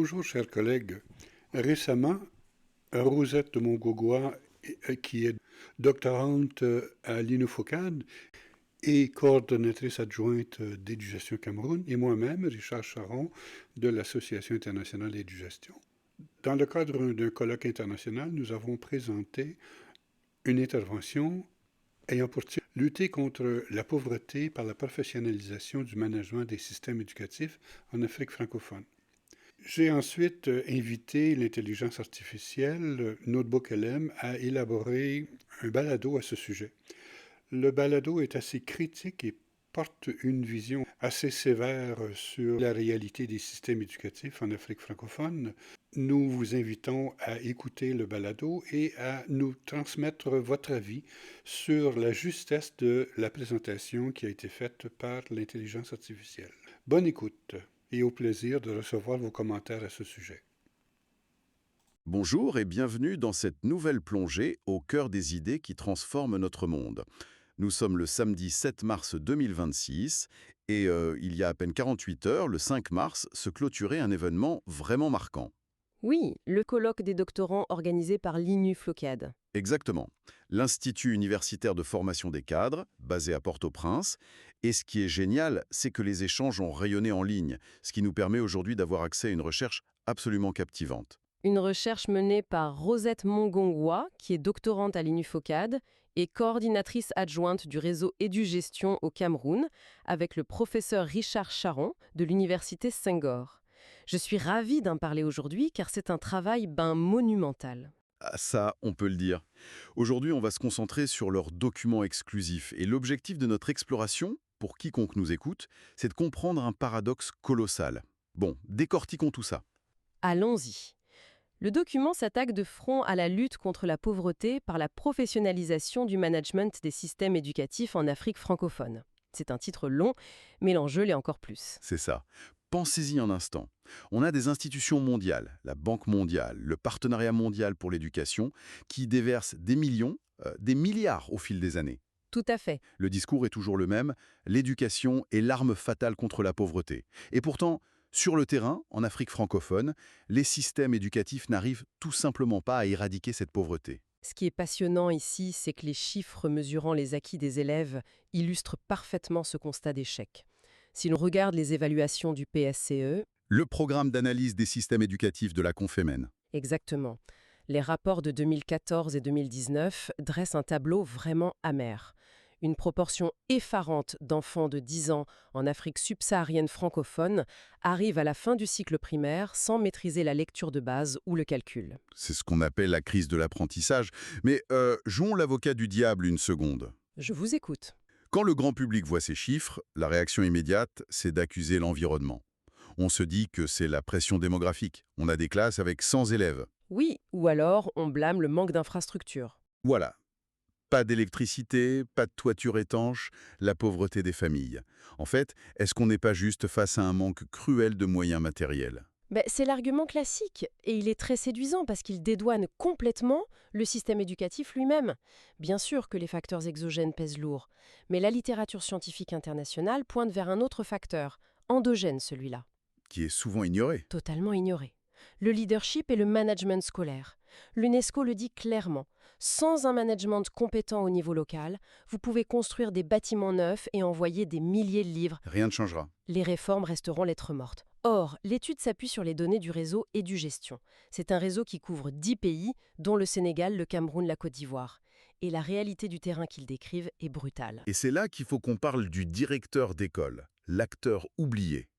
Bonjour, chers collègues. Récemment, Rosette de Montgaugois, qui est doctorante à l'INUFOCAD et coordonnatrice adjointe d'Édugestion Cameroun, et moi-même, Richard Charon, de l'Association internationale d'Édugestion. Dans le cadre d'un colloque international, nous avons présenté une intervention ayant pour titre « Lutter contre la pauvreté par la professionnalisation du management des systèmes éducatifs en Afrique francophone ». J'ai ensuite invité l'intelligence artificielle NotebookLM à élaborer un balado à ce sujet. Le balado est assez critique et porte une vision assez sévère sur la réalité des systèmes éducatifs en Afrique francophone. Nous vous invitons à écouter le balado et à nous transmettre votre avis sur la justesse de la présentation qui a été faite par l'intelligence artificielle. Bonne écoute et au plaisir de recevoir vos commentaires à ce sujet. Bonjour et bienvenue dans cette nouvelle plongée au cœur des idées qui transforment notre monde. Nous sommes le samedi 7 mars 2026 et il y a à peine 48 heures, le 5 mars, se clôturait un événement vraiment marquant. Oui, le colloque des doctorants organisé par l'INUFOCAD. Exactement. L'Institut universitaire de formation des cadres, basé à Port-au-Prince. Et ce qui est génial, c'est que les échanges ont rayonné en ligne, ce qui nous permet aujourd'hui d'avoir accès à une recherche absolument captivante. Une recherche menée par Rosette Montgaugois, qui est doctorante à l'INUFOCAD et coordinatrice adjointe du réseau Édugestion au Cameroun, avec le professeur Richard Charon de l'université Senghor. Je suis ravie d'en parler aujourd'hui car c'est un travail monumental. Ah, ça, on peut le dire. Aujourd'hui, on va se concentrer sur leurs documents exclusifs. Et l'objectif de notre exploration, pour quiconque nous écoute, c'est de comprendre un paradoxe colossal. Bon, décortiquons tout ça. Allons-y. Le document s'attaque de front à la lutte contre la pauvreté par la professionnalisation du management des systèmes éducatifs en Afrique francophone. C'est un titre long, mais l'enjeu l'est encore plus. C'est ça. Pensez-y un instant. On a des institutions mondiales, la Banque mondiale, le Partenariat mondial pour l'éducation, qui déversent des millions, des milliards au fil des années. Tout à fait. Le discours est toujours le même, l'éducation est l'arme fatale contre la pauvreté. Et pourtant, sur le terrain, en Afrique francophone, les systèmes éducatifs n'arrivent tout simplement pas à éradiquer cette pauvreté. Ce qui est passionnant ici, c'est que les chiffres mesurant les acquis des élèves illustrent parfaitement ce constat d'échec. Si l'on regarde les évaluations du PSCE... Le programme d'analyse des systèmes éducatifs de la Confémène. Exactement. Les rapports de 2014 et 2019 dressent un tableau vraiment amer. Une proportion effarante d'enfants de 10 ans en Afrique subsaharienne francophone arrive à la fin du cycle primaire sans maîtriser la lecture de base ou le calcul. C'est ce qu'on appelle la crise de l'apprentissage. Mais jouons l'avocat du diable une seconde. Je vous écoute. Quand le grand public voit ces chiffres, la réaction immédiate, c'est d'accuser l'environnement. On se dit que c'est la pression démographique. On a des classes avec 100 élèves. Oui, ou alors on blâme le manque d'infrastructures. Voilà. Pas d'électricité, pas de toiture étanche, la pauvreté des familles. En fait, est-ce qu'on n'est pas juste face à un manque cruel de moyens matériels ? C'est l'argument classique, et il est très séduisant parce qu'il dédouane complètement le système éducatif lui-même. Bien sûr que les facteurs exogènes pèsent lourd, mais la littérature scientifique internationale pointe vers un autre facteur, endogène celui-là. Qui est souvent ignoré. Totalement ignoré. Le leadership et le management scolaire. L'UNESCO le dit clairement. Sans un management compétent au niveau local, vous pouvez construire des bâtiments neufs et envoyer des milliers de livres. Rien ne changera. Les réformes resteront lettres mortes. Or, l'étude s'appuie sur les données du réseau Édugestion. C'est un réseau qui couvre 10 pays, dont le Sénégal, le Cameroun, la Côte d'Ivoire. Et la réalité du terrain qu'ils décrivent est brutale. Et c'est là qu'il faut qu'on parle du directeur d'école, l'acteur oublié.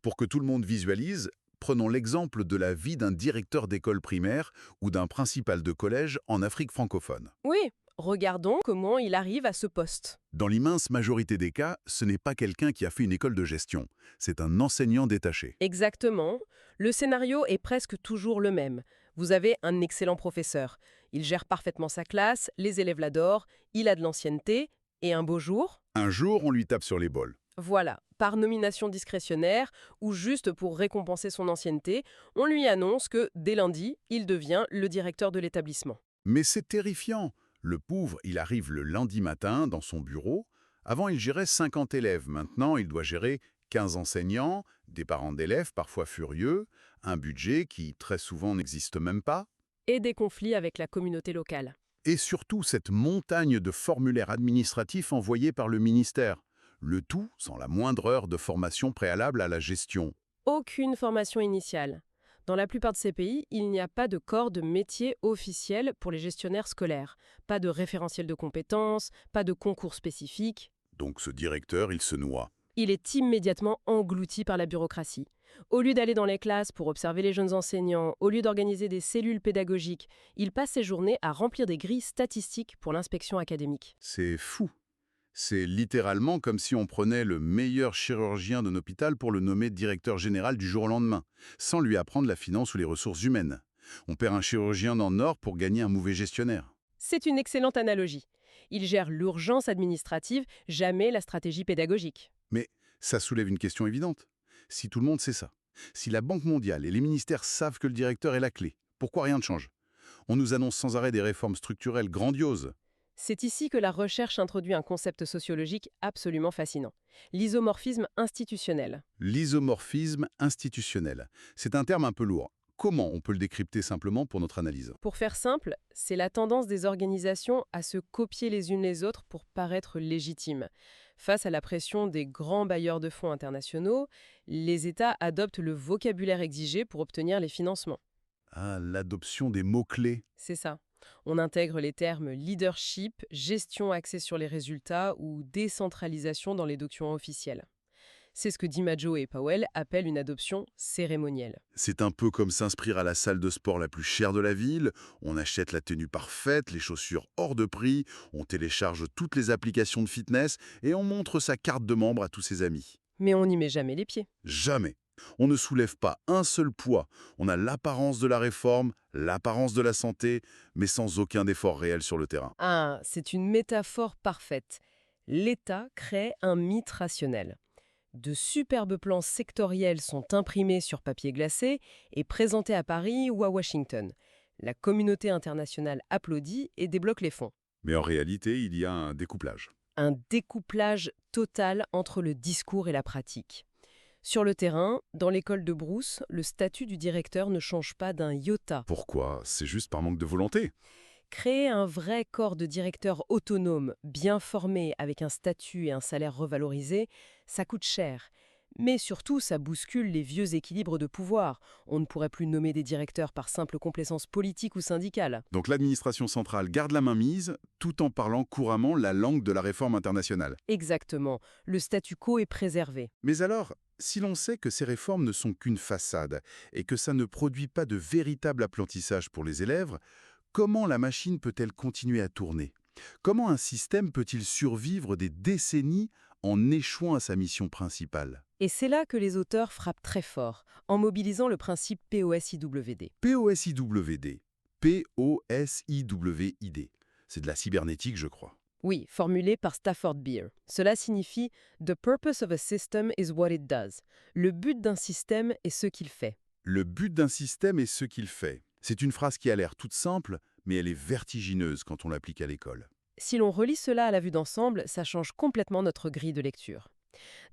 Pour que tout le monde visualise, prenons l'exemple de la vie d'un directeur d'école primaire ou d'un principal de collège en Afrique francophone. Oui, regardons comment il arrive à ce poste. Dans l'immense majorité des cas, ce n'est pas quelqu'un qui a fait une école de gestion. C'est un enseignant détaché. Exactement. Le scénario est presque toujours le même. Vous avez un excellent professeur. Il gère parfaitement sa classe, les élèves l'adorent, il a de l'ancienneté, et un beau jour... Un jour, on lui tape sur l'épaule. Voilà, par nomination discrétionnaire ou juste pour récompenser son ancienneté, on lui annonce que, dès lundi, il devient le directeur de l'établissement. Mais c'est terrifiant. Le pauvre, il arrive le lundi matin dans son bureau. Avant, il gérait 50 élèves. Maintenant, il doit gérer 15 enseignants, des parents d'élèves parfois furieux, un budget qui, très souvent, n'existe même pas, Et des conflits avec la communauté locale. et surtout cette montagne de formulaires administratifs envoyés par le ministère. Le tout sans la moindre heure de formation préalable à la gestion. Aucune formation initiale. Dans la plupart de ces pays, il n'y a pas de corps de métier officiel pour les gestionnaires scolaires. Pas de référentiel de compétences, pas de concours spécifiques. Donc ce directeur, il se noie. Il est immédiatement englouti par la bureaucratie. Au lieu d'aller dans les classes pour observer les jeunes enseignants, au lieu d'organiser des cellules pédagogiques, il passe ses journées à remplir des grilles statistiques pour l'inspection académique. C'est fou. C'est littéralement comme si on prenait le meilleur chirurgien d'un hôpital pour le nommer directeur général du jour au lendemain, sans lui apprendre la finance ou les ressources humaines. On perd un chirurgien dans le Nord pour gagner un mauvais gestionnaire. C'est une excellente analogie. Il gère l'urgence administrative, jamais la stratégie pédagogique. Mais ça soulève une question évidente. Si tout le monde sait ça, si la Banque mondiale et les ministères savent que le directeur est la clé, pourquoi rien ne change? On nous annonce sans arrêt des réformes structurelles grandioses. C'est ici que la recherche introduit un concept sociologique absolument fascinant. L'isomorphisme institutionnel. L'isomorphisme institutionnel. C'est un terme un peu lourd. Comment on peut le décrypter simplement pour notre analyse? Pour faire simple, c'est la tendance des organisations à se copier les unes les autres pour paraître légitimes. Face à la pression des grands bailleurs de fonds internationaux, les États adoptent le vocabulaire exigé pour obtenir les financements. Ah, l'adoption des mots-clés. C'est ça. On intègre les termes leadership, gestion axée sur les résultats ou décentralisation dans les documents officiels. C'est ce que DiMaggio et Powell appellent une adoption cérémonielle. C'est un peu comme s'inscrire à la salle de sport la plus chère de la ville, on achète la tenue parfaite, les chaussures hors de prix, on télécharge toutes les applications de fitness et on montre sa carte de membre à tous ses amis. Mais on n'y met jamais les pieds. Jamais. On ne soulève pas un seul poids. On a l'apparence de la réforme, l'apparence de la santé, mais sans aucun effort réel sur le terrain. Ah, c'est une métaphore parfaite. L'État crée un mythe rationnel. De superbes plans sectoriels sont imprimés sur papier glacé et présentés à Paris ou à Washington. La communauté internationale applaudit et débloque les fonds. Mais en réalité, il y a un découplage. Un découplage total entre le discours et la pratique. Sur le terrain, dans l'école de Brousse, le statut du directeur ne change pas d'un iota. Pourquoi? C'est juste par manque de volonté. Créer un vrai corps de directeur autonome, bien formé, avec un statut et un salaire revalorisés, ça coûte cher. Mais surtout, ça bouscule les vieux équilibres de pouvoir. On ne pourrait plus nommer des directeurs par simple complaisance politique ou syndicale. Donc l'administration centrale garde la main mise, tout en parlant couramment la langue de la réforme internationale. Exactement. Le statu quo est préservé. Mais alors, si l'on sait que ces réformes ne sont qu'une façade et que ça ne produit pas de véritable apprentissage pour les élèves, comment la machine peut-elle continuer à tourner? Comment un système peut-il survivre des décennies en échouant à sa mission principale? Et c'est là que les auteurs frappent très fort, en mobilisant le principe POSIWD. POSIWD. P-O-S-I-W-I-D. C'est de la cybernétique, je crois. Oui, formulé par Stafford Beer. Cela signifie « The purpose of a system is what it does ». Le but d'un système est ce qu'il fait. Le but d'un système est ce qu'il fait. C'est une phrase qui a l'air toute simple, mais elle est vertigineuse quand on l'applique à l'école. Si l'on relit cela à la vue d'ensemble, ça change complètement notre grille de lecture.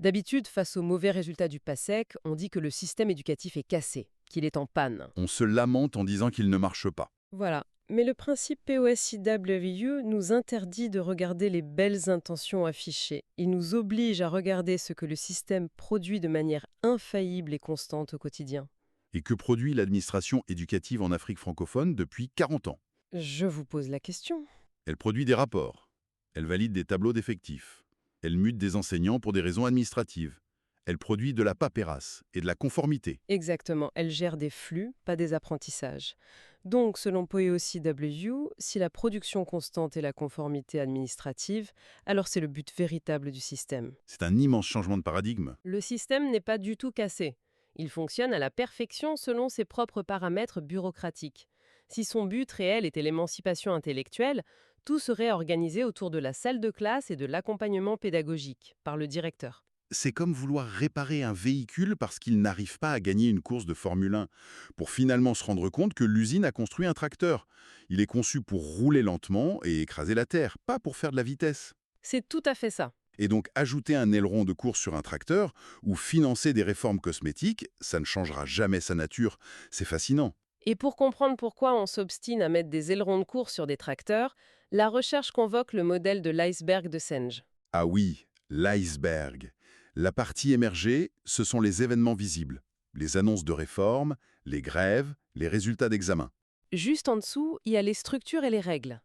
D'habitude, face aux mauvais résultats du PASSEC, on dit que le système éducatif est cassé, qu'il est en panne. On se lamente en disant qu'il ne marche pas. Voilà. Mais le principe POSIWU nous interdit de regarder les belles intentions affichées. Il nous oblige à regarder ce que le système produit de manière infaillible et constante au quotidien. Et que produit l'administration éducative en Afrique francophone depuis 40 ans? Je vous pose la question. Elle produit des rapports. Elle valide des tableaux d'effectifs. Elle mute des enseignants pour des raisons administratives. Elle produit de la paperasse et de la conformité. Exactement, elle gère des flux, pas des apprentissages. Donc, selon POSIWU, si la production constante est la conformité administrative, alors c'est le but véritable du système. C'est un immense changement de paradigme. Le système n'est pas du tout cassé. Il fonctionne à la perfection selon ses propres paramètres bureaucratiques. Si son but réel était l'émancipation intellectuelle, tout serait organisé autour de la salle de classe et de l'accompagnement pédagogique, par le directeur. C'est comme vouloir réparer un véhicule parce qu'il n'arrive pas à gagner une course de Formule 1, pour finalement se rendre compte que l'usine a construit un tracteur. Il est conçu pour rouler lentement et écraser la terre, pas pour faire de la vitesse. C'est tout à fait ça. Et donc, ajouter un aileron de course sur un tracteur ou financer des réformes cosmétiques, ça ne changera jamais sa nature. C'est fascinant. Et pour comprendre pourquoi on s'obstine à mettre des ailerons de course sur des tracteurs, la recherche convoque le modèle de l'iceberg de Senge. Ah oui, l'iceberg. La partie émergée, ce sont les événements visibles. Les annonces de réformes, les grèves, les résultats d'examen. Juste en dessous, il y a les structures et les règles.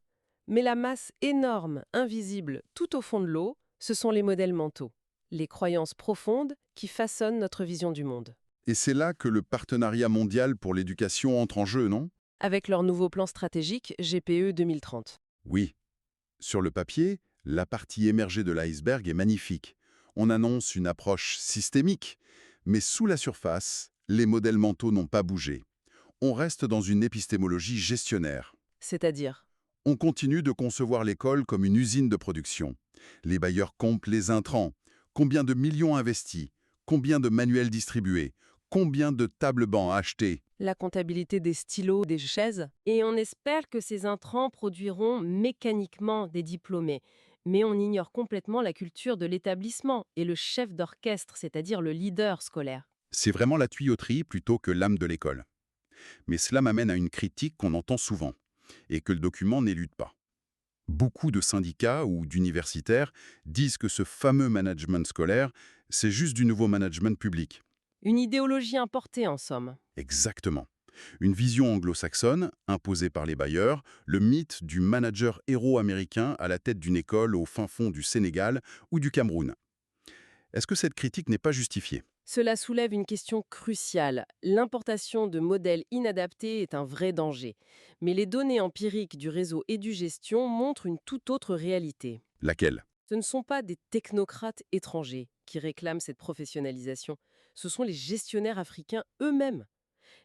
Mais la masse énorme, invisible, tout au fond de l'eau, ce sont les modèles mentaux, les croyances profondes qui façonnent notre vision du monde. Et c'est là que le partenariat mondial pour l'éducation entre en jeu, non? Avec leur nouveau plan stratégique GPE 2030. Oui. Sur le papier, la partie émergée de l'iceberg est magnifique. On annonce une approche systémique. Mais sous la surface, les modèles mentaux n'ont pas bougé. On reste dans une épistémologie gestionnaire. C'est-à-dire, On continue de concevoir l'école comme une usine de production. Les bailleurs comptent les intrants. Combien de millions investis? Combien de manuels distribués? Combien de tables-bancs achetés? la comptabilité des stylos, des chaises. Et on espère que ces intrants produiront mécaniquement des diplômés. Mais on ignore complètement la culture de l'établissement et le chef d'orchestre, c'est-à-dire le leader scolaire. C'est vraiment la tuyauterie plutôt que l'âme de l'école. Mais cela m'amène à une critique qu'on entend souvent, et que le document n'élude pas. Beaucoup de syndicats ou d'universitaires disent que ce fameux management scolaire, c'est juste du nouveau management public. Une idéologie importée, en somme. Exactement. Une vision anglo-saxonne, imposée par les bailleurs, le mythe du manager héros américain à la tête d'une école au fin fond du Sénégal ou du Cameroun. Est-ce que cette critique n'est pas justifiée? Cela soulève une question cruciale. L'importation de modèles inadaptés est un vrai danger. Mais les données empiriques du réseau EduGestion montrent une toute autre réalité. Laquelle? Ce ne sont pas des technocrates étrangers qui réclament cette professionnalisation. Ce sont les gestionnaires africains eux-mêmes.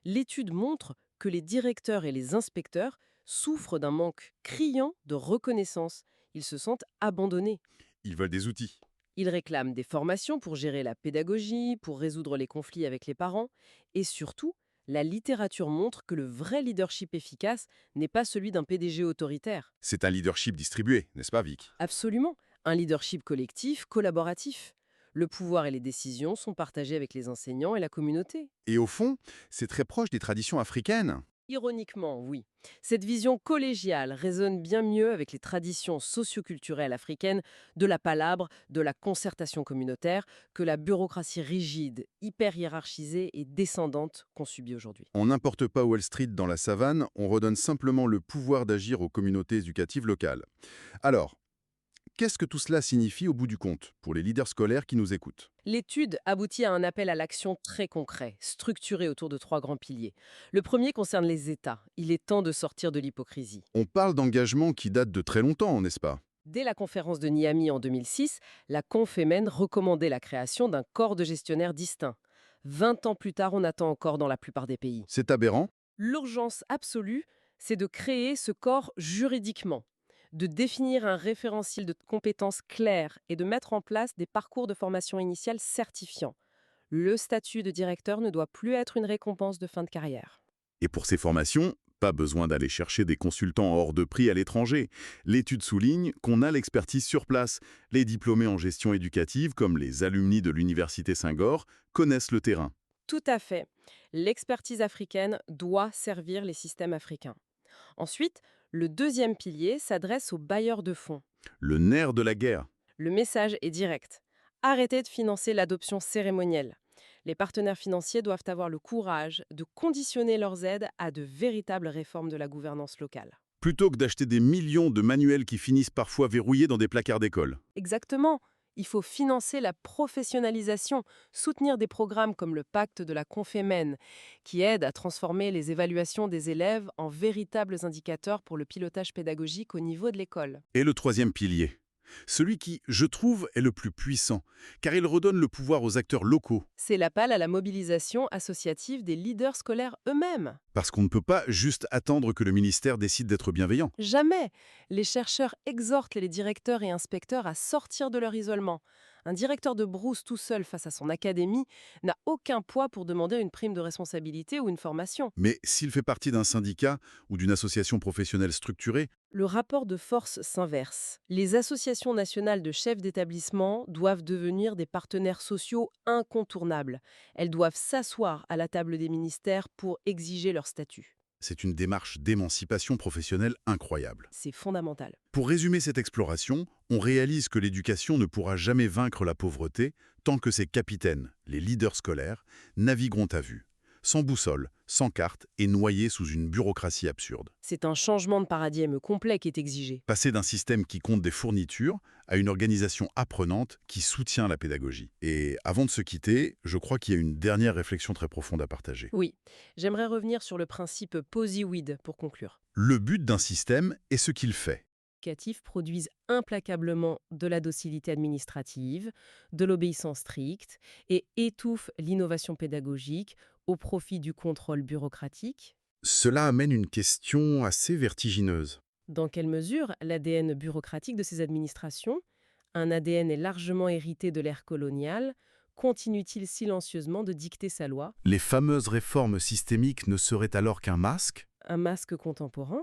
L'étude montre que les directeurs et les inspecteurs souffrent d'un manque criant de reconnaissance. Ils se sentent abandonnés. Ils veulent des outils. Ils réclament des formations pour gérer la pédagogie, pour résoudre les conflits avec les parents. Et surtout, la littérature montre que le vrai leadership efficace n'est pas celui d'un PDG autoritaire. C'est un leadership distribué, n'est-ce pas, Vic? Absolument. Un leadership collectif, collaboratif. Le pouvoir et les décisions sont partagés avec les enseignants et la communauté. Et au fond, c'est très proche des traditions africaines. Ironiquement, oui. Cette vision collégiale résonne bien mieux avec les traditions socioculturelles africaines de la palabre, de la concertation communautaire, que la bureaucratie rigide, hyper hiérarchisée et descendante qu'on subit aujourd'hui. On n'importe pas Wall Street dans la savane, on redonne simplement le pouvoir d'agir aux communautés éducatives locales. Alors, qu'est-ce que tout cela signifie au bout du compte, pour les leaders scolaires qui nous écoutent? L'étude aboutit à un appel à l'action très concret, structuré autour de 3 grands piliers. Le premier concerne les États. Il est temps de sortir de l'hypocrisie. On parle d'engagements qui datent de très longtemps, n'est-ce pas? Dès la conférence de Niamey en 2006, la Confémen recommandait la création d'un corps de gestionnaires distinct. 20 ans plus tard, on attend encore dans la plupart des pays. C'est aberrant. L'urgence absolue, c'est de créer ce corps juridiquement, de définir un référentiel de compétences claires et de mettre en place des parcours de formation initiale certifiants. Le statut de directeur ne doit plus être une récompense de fin de carrière. Et pour ces formations, pas besoin d'aller chercher des consultants hors de prix à l'étranger. L'étude souligne qu'on a l'expertise sur place. Les diplômés en gestion éducative, comme les alumni de l'Université Saint-Goor, connaissent le terrain. Tout à fait. L'expertise africaine doit servir les systèmes africains. Ensuite, le deuxième pilier s'adresse aux bailleurs de fonds. Le nerf de la guerre. Le message est direct. Arrêtez de financer l'adoption cérémonielle. Les partenaires financiers doivent avoir le courage de conditionner leurs aides à de véritables réformes de la gouvernance locale. Plutôt que d'acheter des millions de manuels qui finissent parfois verrouillés dans des placards d'école. Exactement. Il faut financer la professionnalisation, soutenir des programmes comme le pacte de la Confémen, qui aident à transformer les évaluations des élèves en véritables indicateurs pour le pilotage pédagogique au niveau de l'école. Et le troisième pilier, celui qui, je trouve, est le plus puissant, car il redonne le pouvoir aux acteurs locaux. C'est l'appel à la mobilisation associative des leaders scolaires eux-mêmes. Parce qu'on ne peut pas juste attendre que le ministère décide d'être bienveillant. Jamais. Les chercheurs exhortent les directeurs et inspecteurs à sortir de leur isolement, Un directeur de brousse tout seul face à son académie n'a aucun poids pour demander une prime de responsabilité ou une formation. Mais s'il fait partie d'un syndicat ou d'une association professionnelle structurée, Le rapport de force s'inverse. Les associations nationales de chefs d'établissement doivent devenir des partenaires sociaux incontournables. Elles doivent s'asseoir à la table des ministères pour exiger leur statut. c'est une démarche d'émancipation professionnelle incroyable. C'est fondamental. Pour résumer cette exploration, on réalise que l'éducation ne pourra jamais vaincre la pauvreté tant que ses capitaines, les leaders scolaires, navigueront à vue, sans boussole, sans carte et noyés sous une bureaucratie absurde. C'est un changement de paradigme complet qui est exigé. Passer d'un système qui compte des fournitures à une organisation apprenante qui soutient la pédagogie. Et avant de se quitter, je crois qu'il y a une dernière réflexion très profonde à partager. Oui, j'aimerais revenir sur le principe POSI-WID pour conclure. Le but d'un système est ce qu'il fait. Éducatifs produisent implacablement de la docilité administrative, de l'obéissance stricte et étouffent l'innovation pédagogique au profit du contrôle bureaucratique. Cela amène une question assez vertigineuse. Dans quelle mesure l'ADN bureaucratique de ces administrations, un ADN est largement hérité de l'ère coloniale, continue-t-il silencieusement de dicter sa loi? Les fameuses réformes systémiques ne seraient alors qu'un masque? Un masque contemporain,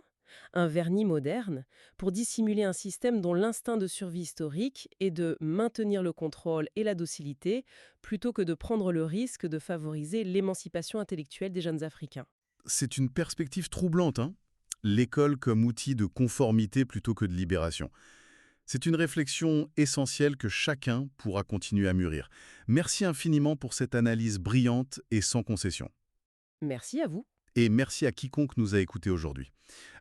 un vernis moderne, pour dissimuler un système dont l'instinct de survie historique est de maintenir le contrôle et la docilité, plutôt que de prendre le risque de favoriser l'émancipation intellectuelle des jeunes Africains. C'est une perspective troublante, hein? L'école comme outil de conformité plutôt que de libération. C'est une réflexion essentielle que chacun pourra continuer à mûrir. Merci infiniment pour cette analyse brillante et sans concession. Merci à vous. Et merci à quiconque nous a écoutés aujourd'hui.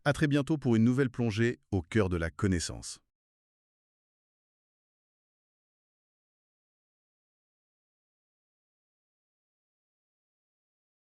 À très bientôt pour une nouvelle plongée au cœur de la connaissance.